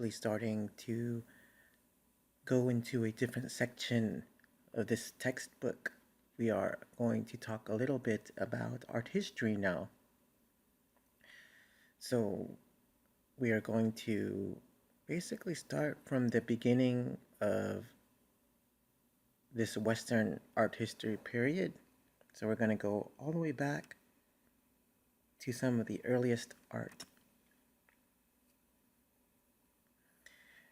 actually starting to go into a different section of this textbook. We are going to talk a little bit about art history now. So, we are going to basically start from the beginning of this Western art history period. So, we're going to go all the way back to some of the earliest art.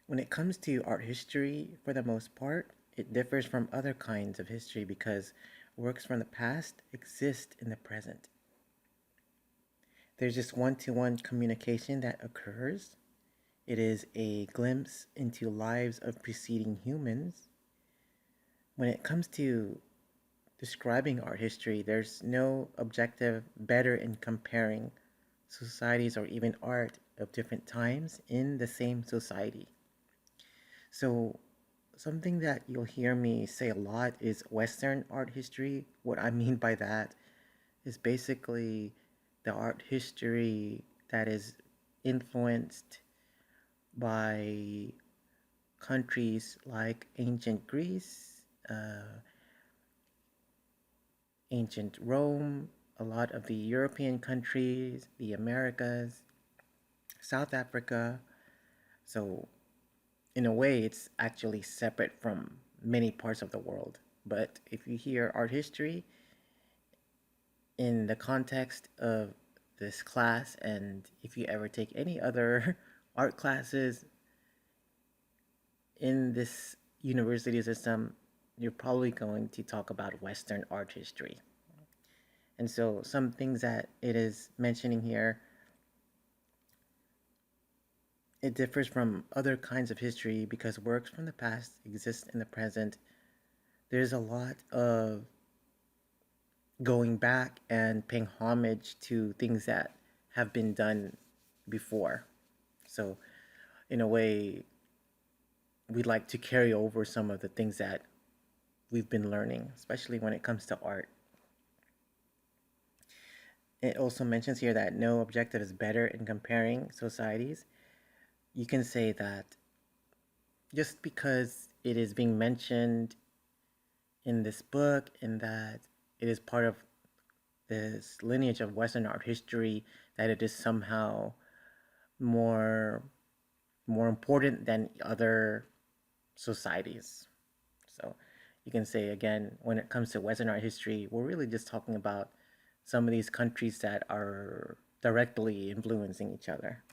When it comes to art history, for the most part, it differs from other kinds of history because works from the past exist in the present. There's just one-to-one communication that occurs. It is a glimpse into lives of preceding humans. When it comes to describing art history, there's no objective better in comparing societies or even art of different times in the same society. So something that you'll hear me say a lot is Western art history. What I mean by that is basically the art history that is influenced by countries like ancient Greece, ancient Rome, a lot of the European countries, the Americas, South Africa. So, in a way, it's actually separate from many parts of the world. But if you hear art history in the context of this class, and if you ever take any other art classes in this university system, you're probably going to talk about Western art history. And so, some things that it is mentioning here, it differs from other kinds of history because works from the past exist in the present. There's a lot of going back and paying homage to things that have been done before. So, in a way, we'd like to carry over some of the things that we've been learning, especially when it comes to art. It also mentions here that no objective is better in comparing societies. You can say that just because it is being mentioned in this book and that it is part of this lineage of Western art history, that it is somehow more more important than other societies. So you can say again, when it comes to Western art history, we're really just talking about some of these countries that are directly influencing each other.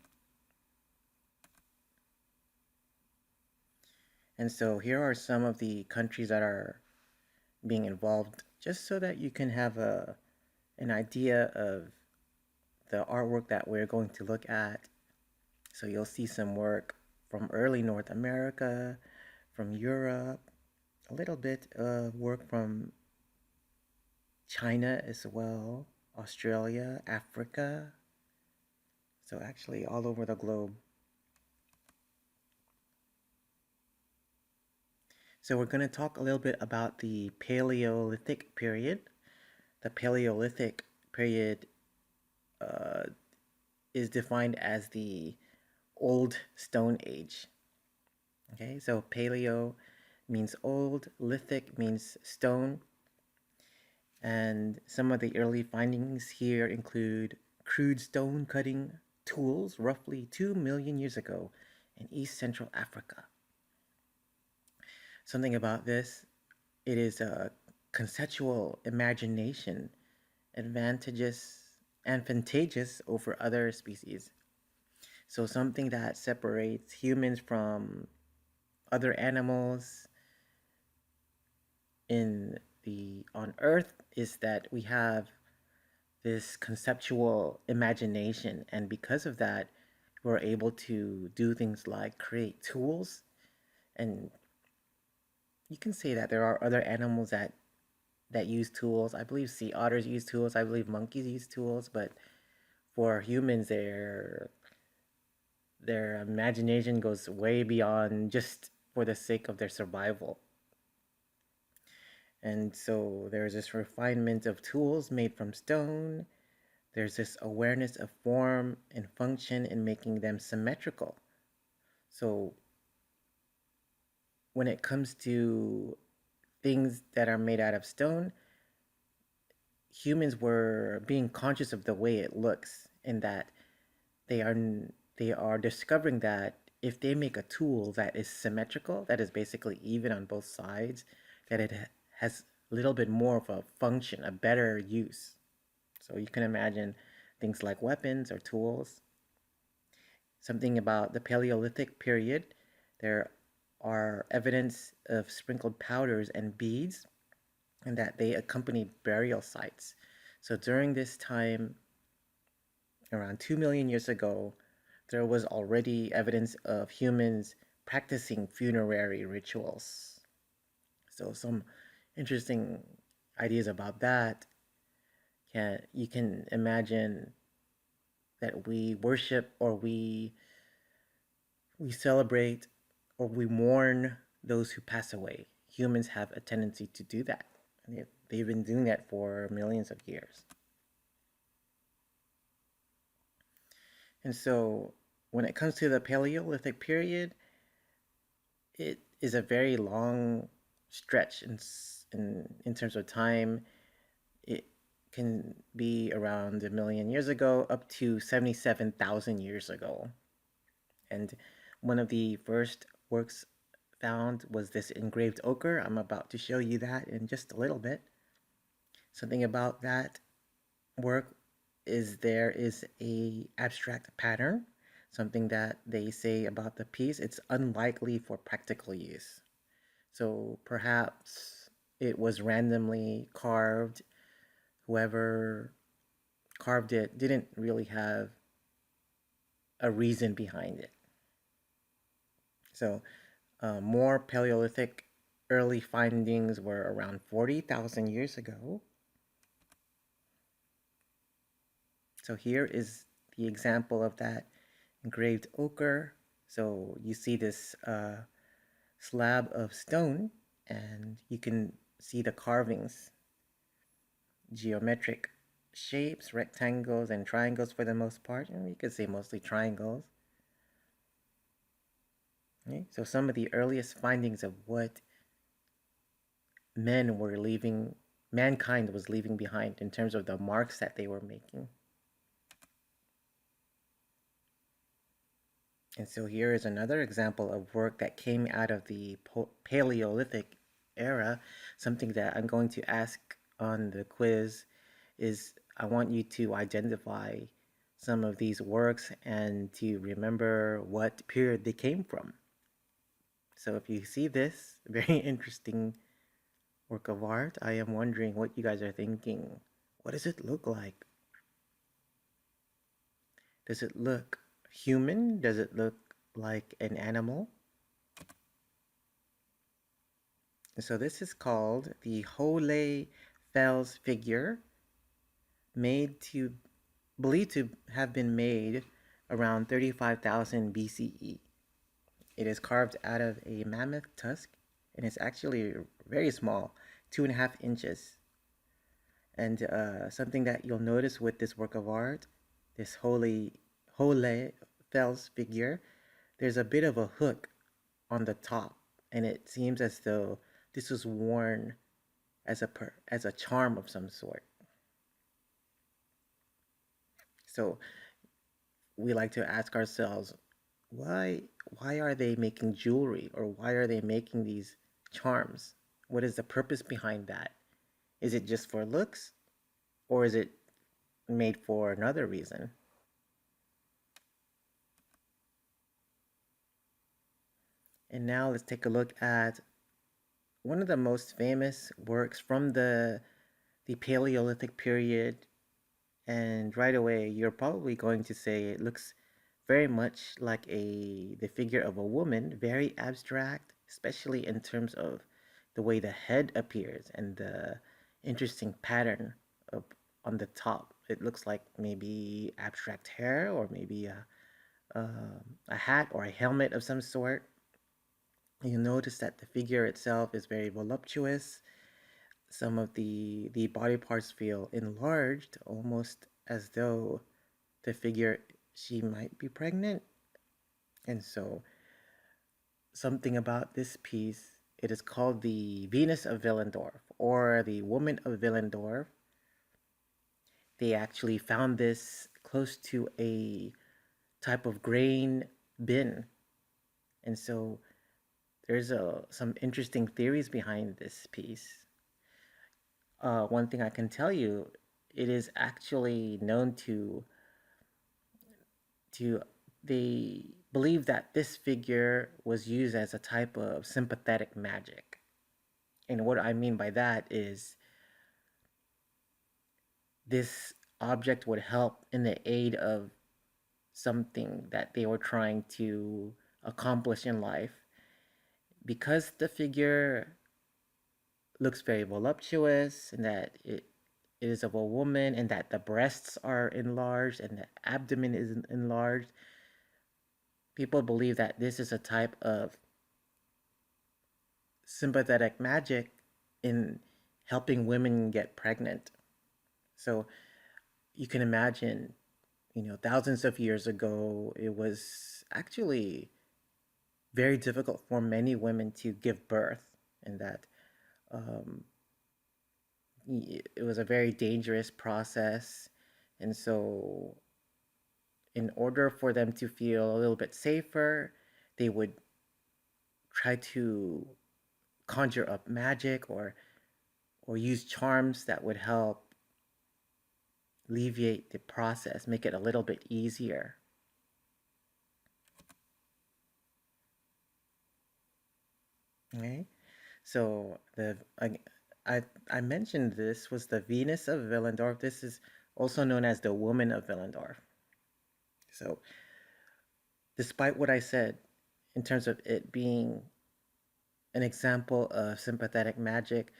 And so here are some of the countries that are being involved, just so that you can have an idea of the artwork that we're going to look at. So you'll see some work from early North America, from Europe, a little bit of work from China as well, Australia, Africa. So actually all over the globe. So we're going to talk a little bit about the Paleolithic period. The Paleolithic period uh, is defined as the Old Stone Age. Okay, so paleo means old, lithic means stone, and some of the early findings here include crude stone cutting tools roughly 2 million years ago in East Central Africa. Something about this, it is a conceptual imagination advantageous over other species. So something that separates humans from other animals in the on Earth is that we have this conceptual imagination, and because of that, we're able to do things like create tools. And you can say that there are other animals that use tools. I believe sea otters use tools. I believe monkeys use tools, but for humans, their imagination goes way beyond just for the sake of their survival. And so there's this refinement of tools made from stone. There's this awareness of form and function in making them symmetrical. So when it comes to things that are made out of stone, humans were being conscious of the way it looks, in that they are they are discovering that if they make a tool that is symmetrical, that is basically even on both sides, that it has a little bit more of a function, a better use. So you can imagine things like weapons or tools. Something about the Paleolithic period, there are evidence of sprinkled powders and beads, and that they accompanied burial sites. So during this time, around 2 million years ago, there was already evidence of humans practicing funerary rituals. So some interesting ideas about that. You can imagine that we worship, or we celebrate, or we mourn those who pass away. Humans have a tendency to do that. And they've been doing that for millions of years. And so when it comes to the Paleolithic period, it is a very long stretch in terms of time. It can be around 1 million years ago up to 77,000 years ago. And one of the first works found was this engraved ochre. I'm about to show you that in just a little bit. Something about that work is there is a abstract pattern, something that they say about the piece. It's unlikely for practical use. So perhaps it was randomly carved. Whoever carved it didn't really have a reason behind it. So more Paleolithic early findings were around 40,000 years ago. So here is the example of that engraved ochre. So you see this slab of stone, and you can see the carvings, geometric shapes, rectangles and triangles for the most part. And you could say mostly triangles. Okay? So some of the earliest findings of what mankind was leaving behind in terms of the marks that they were making. And so here is another example of work that came out of the Paleolithic era. Something that I'm going to ask on the quiz is, I want you to identify some of these works and to remember what period they came from. So if you see this very interesting work of art, I am wondering what you guys are thinking. What does it look like? Does it look human? Does it look like an animal? So this is called the Hohle Fels figure, believed to have been made around 35,000 BCE. It is carved out of a mammoth tusk, and it's actually very small, 2.5 inches. And something that you'll notice with this work of art, this Hohle Fels figure, there's a bit of a hook on the top, and it seems as though this was worn as a charm of some sort. So we like to ask ourselves, why are they making jewelry, or why are they making these charms? What is the purpose behind that? Is it just for looks, or is it made for another reason? And now let's take a look at one of the most famous works from the Paleolithic period. And right away, you're probably going to say it looks very much like the figure of a woman, very abstract, especially in terms of the way the head appears and the interesting pattern of on the top. It looks like maybe abstract hair, or maybe a hat or a helmet of some sort. You'll notice that the figure itself is very voluptuous. Some of the body parts feel enlarged, almost as though the figure, she might be pregnant. And so something about this piece. It is called the Venus of Willendorf or the Woman of Willendorf. They actually found this close to a type of grain bin. And so there's some interesting theories behind this piece. One thing I can tell you, it is actually known to they believe that this figure was used as a type of sympathetic magic. And what I mean by that is this object would help in the aid of something that they were trying to accomplish in life. Because the figure looks very voluptuous and that it is of a woman and that the breasts are enlarged and the abdomen is enlarged, people believe that this is a type of sympathetic magic in helping women get pregnant. So you can imagine, thousands of years ago, it was actually very difficult for many women to give birth, and that um, it was a very dangerous process. And so, in order for them to feel a little bit safer, they would try to conjure up magic or use charms that would help alleviate the process, make it a little bit easier. Okay, so I mentioned this was the Venus of Willendorf. This is also known as the Woman of Willendorf. So, despite what I said in terms of it being an example of sympathetic magic,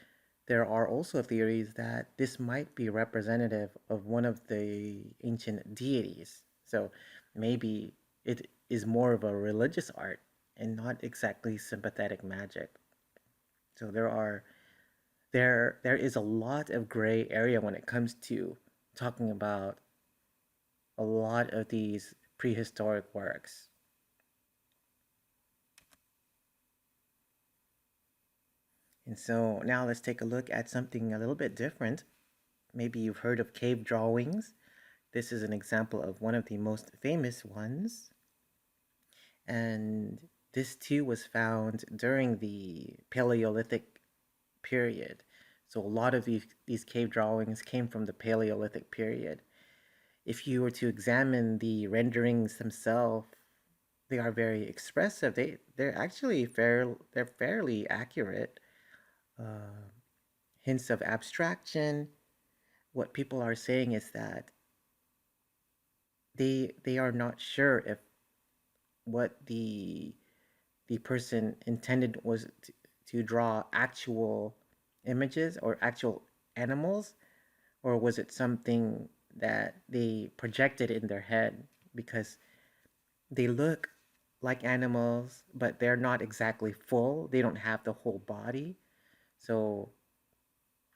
there are also theories that this might be representative of one of the ancient deities. So maybe it is more of a religious art and not exactly sympathetic magic. So there is a lot of gray area when it comes to talking about a lot of these prehistoric works. And so now let's take a look at something a little bit different. Maybe you've heard of cave drawings. This is an example of one of the most famous ones. And this too was found during the Paleolithic period. So a lot of these cave drawings came from the Paleolithic period. If you were to examine the renderings themselves, they are very expressive. They're actually they're fairly accurate. Uh, Hints of abstraction. What people are saying is that they are not sure if what the person intended was to draw actual images or actual animals, or was it something that they projected in their head because they look like animals, but they're not exactly full. They don't have the whole body. So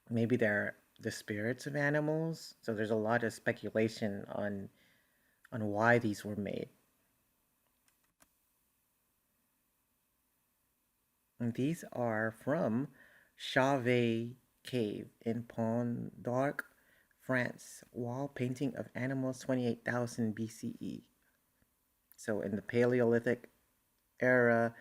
maybe they're the spirits of animals. So there's a lot of speculation on why these were made. And these are from Chauvet Cave in Pont d'Arc, France. Wall painting of animals 28,000 BCE. So in the Paleolithic era,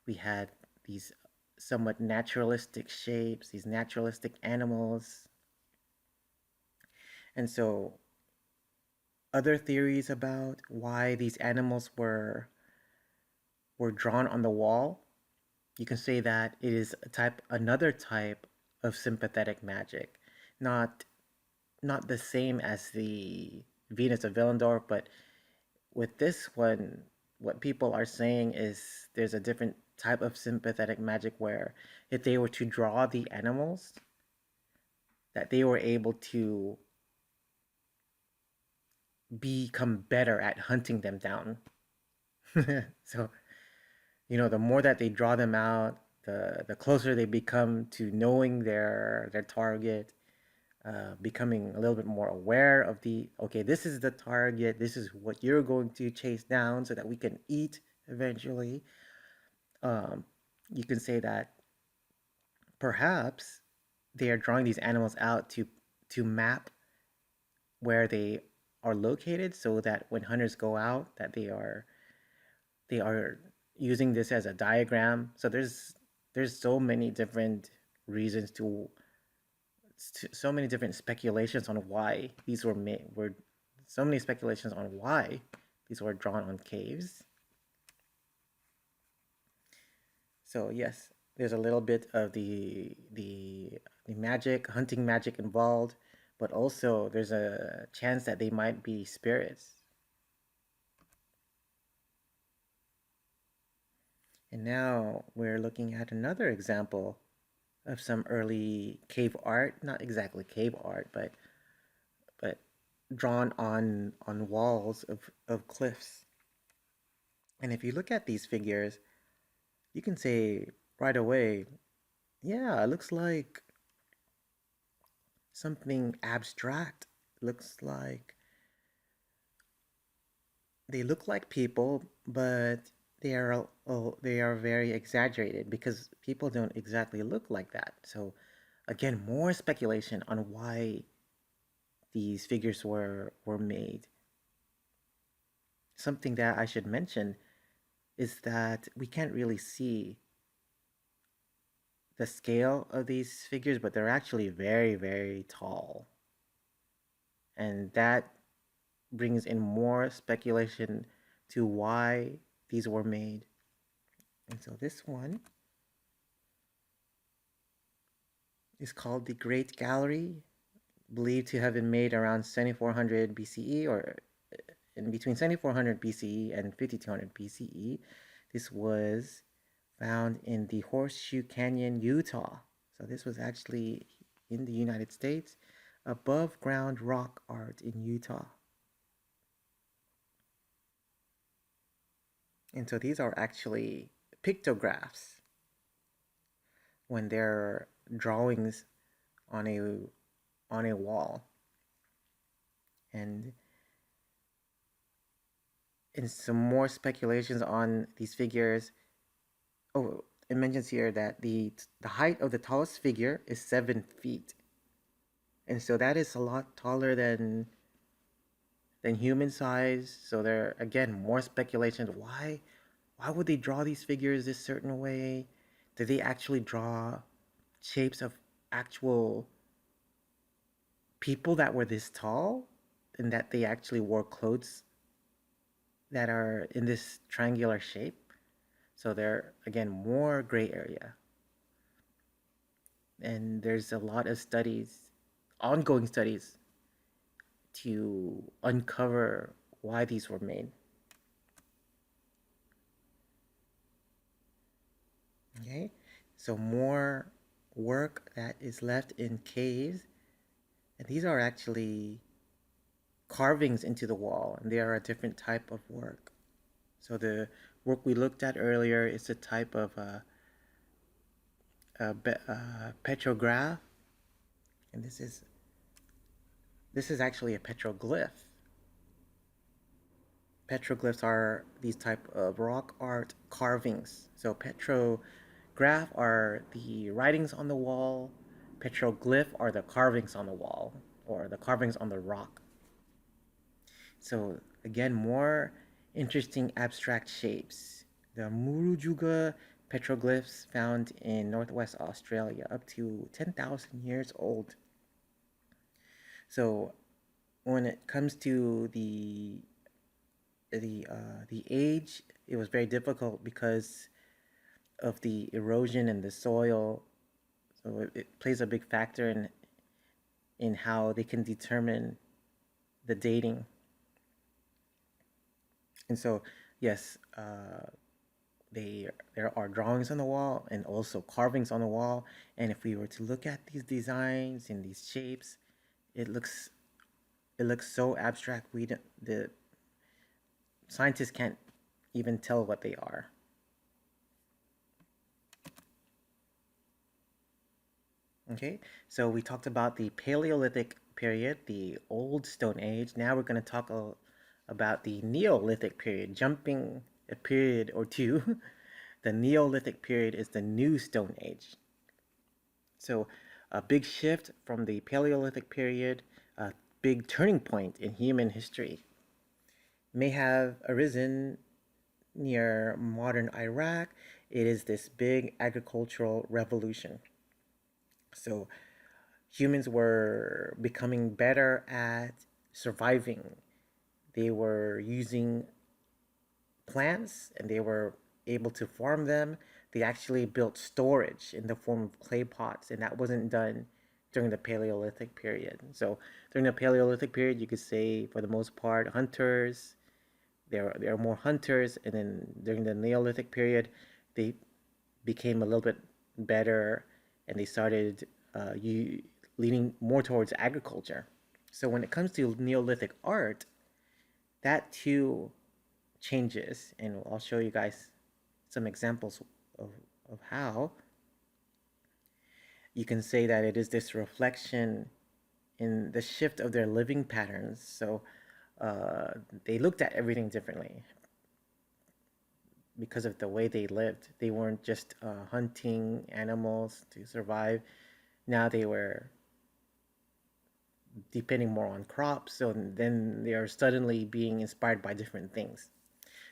we had these somewhat naturalistic shapes, these naturalistic animals. And so other theories about why these animals were drawn on the wall, you can say that it is another type of sympathetic magic, not not the same as the Venus of Willendorf, but with this one, what people are saying is there's a different type of sympathetic magic where if they were to draw the animals, that they were able to become better at hunting them down. So, the more that they draw them out, the closer they become to knowing their target, becoming a little bit more aware of okay, this is the target, this is what you're going to chase down so that we can eat eventually. um, you can say that perhaps they are drawing these animals out to map where they are located so that when hunters go out that they are using this as a diagram. So there's so many different reasons so many different speculations on why these were so many speculations on why these were drawn on caves. So yes, there's a little bit of the magic, hunting magic involved, but also there's a chance that they might be spirits. And now we're looking at another example of some early cave art, not exactly cave art, but drawn on walls of cliffs. And if you look at these figures, you can say right away, yeah, it looks like something abstract. Looks like they look like people, but they are very exaggerated because people don't exactly look like that. So again, more speculation on why these figures were made. Something that I should mention is that we can't really see the scale of these figures, but they're actually very, very tall. And that brings in more speculation to why these were made. And so this one is called the Great Gallery, believed to have been made around 7400 BCE or in between 7400 BCE and 5200 BCE. This was found in the Horseshoe Canyon, Utah. So this was actually in the United States, above ground rock art in Utah. And so these are actually pictographs when they're drawings on a wall. And in some more speculations on these figures, oh, it mentions here that the height of the tallest figure is 7 feet, and so that is a lot taller than human size. So there again more speculations. Why would they draw these figures this certain way? Did they actually draw shapes of actual people that were this tall, and that they actually wore clothes that are in this triangular shape? So there again more gray area, and there's a lot of studies, ongoing studies, to uncover why these were made. Okay, so more work that is left in caves, and these are actually carvings into the wall, and they are a different type of work. So the work we looked at earlier is a type of petrograph, and this is actually a petroglyph. Petroglyphs are these type of rock art carvings. So petrograph are the writings on the wall. Petroglyph are the carvings on the wall or the carvings on the rock. So again, more interesting abstract shapes. The Murujuga petroglyphs found in northwest Australia, up to 10,000 years old. So when it comes to the age, it was very difficult because of the erosion in the soil. So it plays a big factor in how they can determine the dating. And so, yes, there are drawings on the wall and also carvings on the wall. And if we were to look at these designs and these shapes, it looks it looks so abstract. The scientists can't even tell what they are. Okay, so we talked about the Paleolithic period, the Old Stone Age. Now we're going to talk about the Neolithic period, jumping a period or two the Neolithic period is the new Stone Age. So, a big shift from the Paleolithic period, a big turning point in human history, may have arisen near modern Iraq. It is this big agricultural revolution. So, humans were becoming better at surviving. They were using plants and they were able to farm them. They actually built storage in the form of clay pots, and that wasn't done during the Paleolithic period. So during the Paleolithic period, you could say for the most part, hunters. There are more hunters, and then during the Neolithic period, they became a little bit better, and they started leaning more towards agriculture. So when it comes to Neolithic art, that too changes, and I'll show you guys some examples of, of how you can say that it is this reflection in the shift of their living patterns. So they looked at everything differently because of the way they lived. They weren't just hunting animals to survive. Now they were depending more on crops. So then they are suddenly being inspired by different things.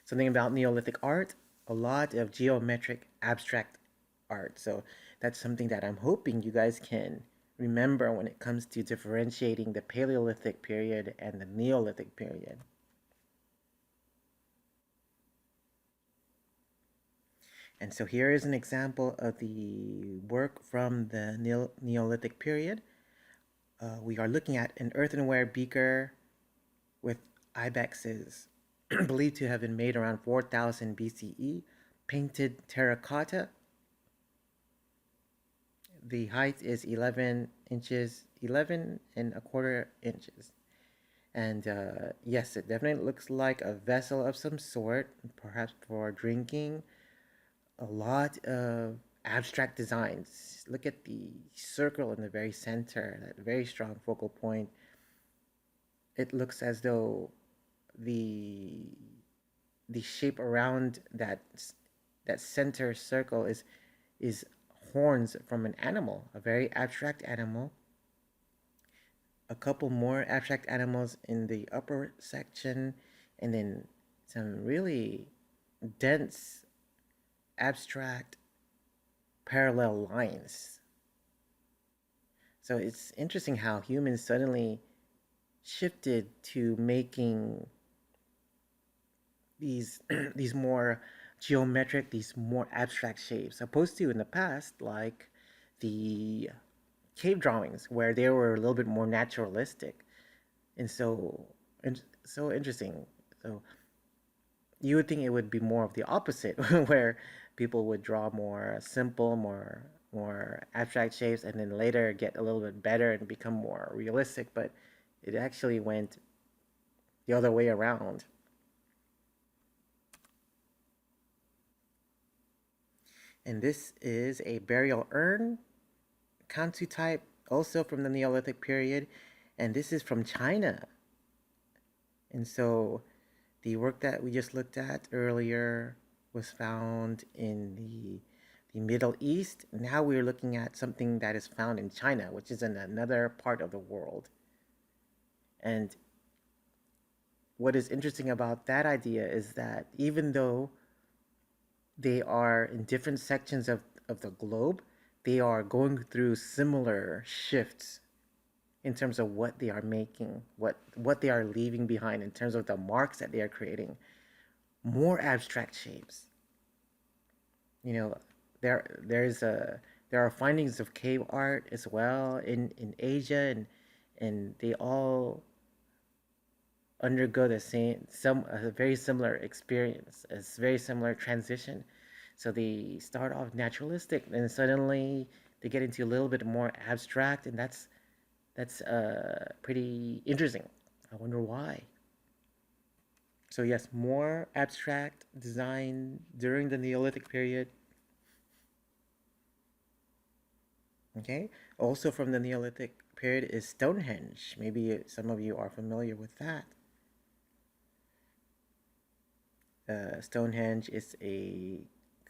Something about Neolithic art, a lot of geometric abstract art. So that's something that I'm hoping you guys can remember when it comes to differentiating the Paleolithic period and the Neolithic period. And so here is an example of the work from the Neolithic period. We are looking at an earthenware beaker with ibexes believed to have been made around 4000 BCE, painted terracotta. The height is 11 inches, 11 and a quarter inches. And yes, it definitely looks like a vessel of some sort, perhaps for drinking. A lot of abstract designs. Look at the circle in the very center, that very strong focal point. It looks as though the the shape around that center circle is horns from an animal, a very abstract animal. A couple more abstract animals in the upper section, and then some really dense abstract parallel lines. So it's interesting how humans suddenly shifted to making these these more geometric, these more abstract shapes, opposed to in the past, like the cave drawings, where they were a little bit more naturalistic, and so interesting. So you would think it would be more of the opposite, where people would draw more simple, more abstract shapes, and then later get a little bit better and become more realistic. But it actually went the other way around. And this is a burial urn, Kansu type, also from the Neolithic period, and this is from China. And so the work that we just looked at earlier was found in the Middle East. Now we're looking at something that is found in China, which is in another part of the world. And what is interesting about that idea is that even though they are in different sections of the globe, they are going through similar shifts in terms of what they are making, what they are leaving behind in terms of the marks that they are creating. More abstract shapes. You know, there are findings of cave art as well in Asia, and they all undergo the same a very similar experience, a very similar transition. So they start off naturalistic, and suddenly they get into a little bit more abstract, and that's pretty interesting. I wonder why. So yes, more abstract design during the Neolithic period. Okay. Also from the Neolithic period is Stonehenge. Maybe some of you are familiar with that. Stonehenge is a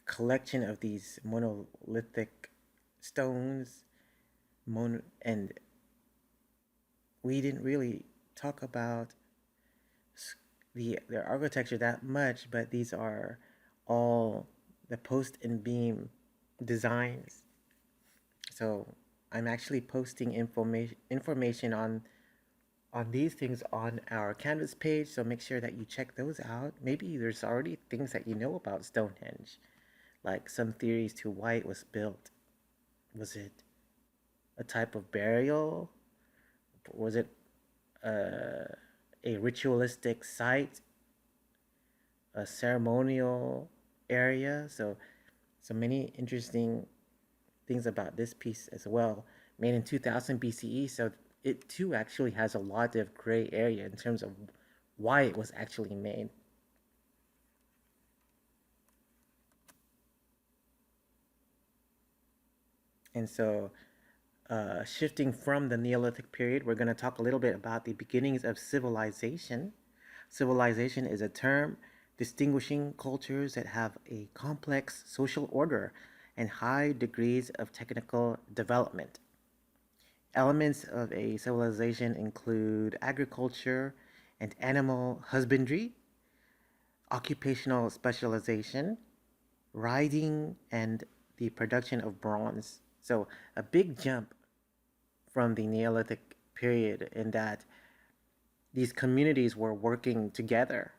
collection of these monolithic stones, and we didn't really talk about their architecture that much, but these are all the post and beam designs. So I'm actually posting information on these things on our Canvas page, so make sure that you check those out. Maybe there's already things that you know about Stonehenge, like some theories to why it was built. Was it a type of burial? Was it a ritualistic site, a ceremonial area? So many interesting things about this piece as well. Made in 2000 BCE, so it too actually has a lot of gray area in terms of why it was actually made. And so, shifting from the Neolithic period, we're going to talk a little bit about the beginnings of civilization. Civilization is a term distinguishing cultures that have a complex social order and high degrees of technical development. Elements of a civilization include agriculture and animal husbandry, occupational specialization, riding, and the production of bronze. So, a big jump from the Neolithic period in that these communities were working together.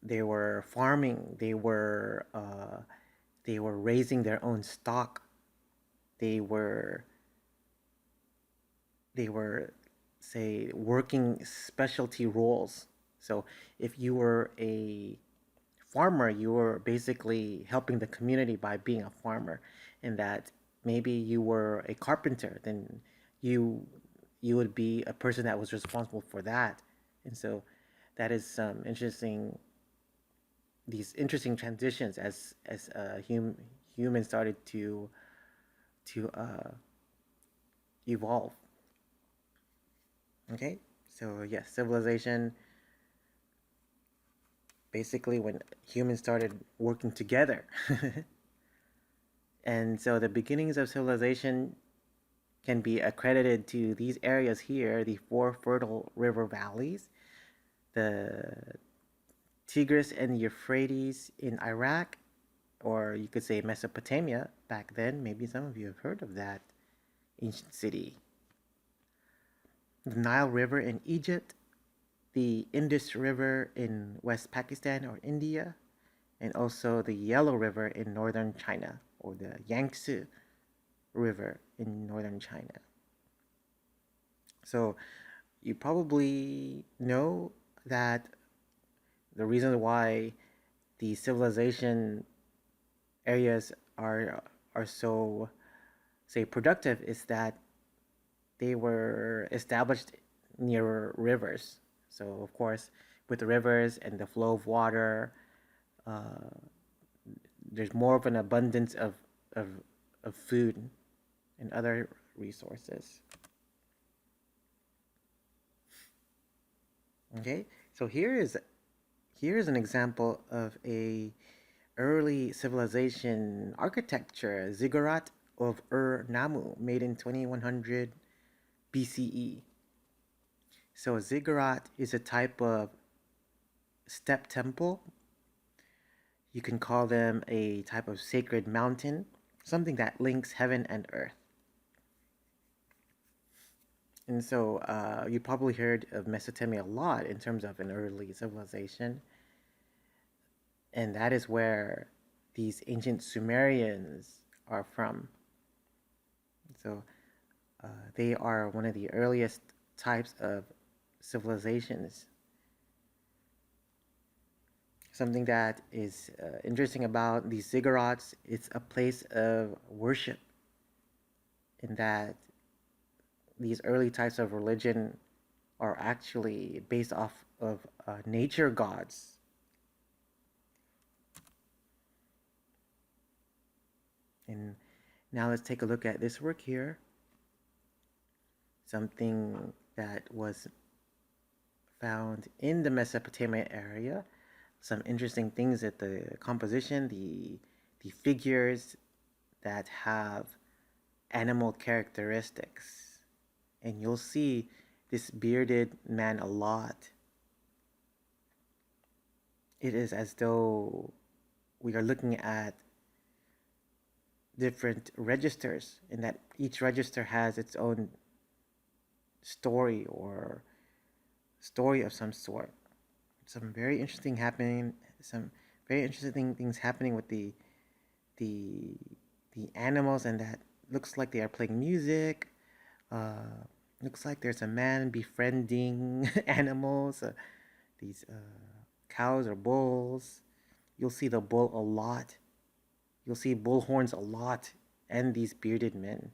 They were farming. They were raising their own stock. They were they were say working specialty roles. So if you were a farmer, you were basically helping the community by being a farmer, and that maybe you were a carpenter, then you you would be a person that was responsible for that. And so that is some interesting these interesting transitions as humans started to evolve. Okay, so yes, civilization basically when humans started working together. And so the beginnings of civilization can be accredited to these areas here, the four fertile river valleys, the Tigris and Euphrates in Iraq, or you could say Mesopotamia back then. Maybe some of you have heard of that ancient city. The Nile River in Egypt, the Indus River in West Pakistan or India, and also the Yellow River in northern China, or the Yangtze River in northern China. So you probably know that the reason why the civilization areas are so say productive is that they were established near rivers. So of course, with the rivers and the flow of water, uh, there's more of an abundance of, of food and other resources. Okay, so here is an example of a early civilization architecture, ziggurat of Ur-Nammu, made in 2100 BCE. So a ziggurat is a type of step temple. You can call them a type of sacred mountain, something that links heaven and earth. And so you probably heard of Mesopotamia a lot in terms of an early civilization. And that is where these ancient Sumerians are from. So they are one of the earliest types of civilizations. Something that is interesting about these ziggurats, it's a place of worship, in that these early types of religion are actually based off of nature gods. And now let's take a look at this work here. Something that was found in the Mesopotamia area, some interesting things at the composition, the figures that have animal characteristics. And you'll see this bearded man a lot. It is as though we are looking at different registers, and that each register has its own story or story of some sort. Some very interesting happening, some very interesting things happening with the the animals, and that looks like they are playing music. Looks like there's a man befriending animals, these cows or bulls. You'll see the bull a lot. You'll see bull horns a lot, and these bearded men.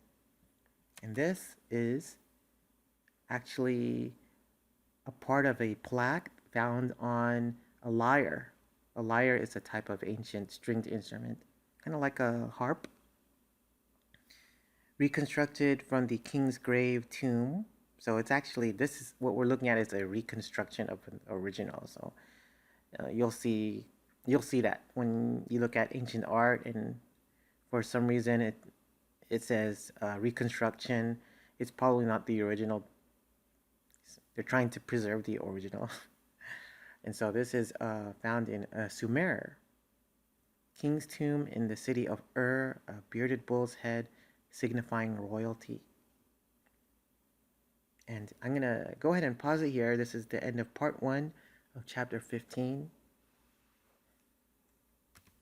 And this is actually a part of a plaque found on a lyre. A lyre is a type of ancient stringed instrument, kind of like a harp, reconstructed from the Kingsgrave tomb. So it's actually, this is what we're looking at is a reconstruction of an original. So you'll see that when you look at ancient art, and for some reason it says reconstruction. It's probably not the original. They're trying to preserve the original. And so this is found in Sumer, king's tomb in the city of Ur, a bearded bull's head signifying royalty. And I'm going to go ahead and pause it here. This is the end of part 1 of chapter 15.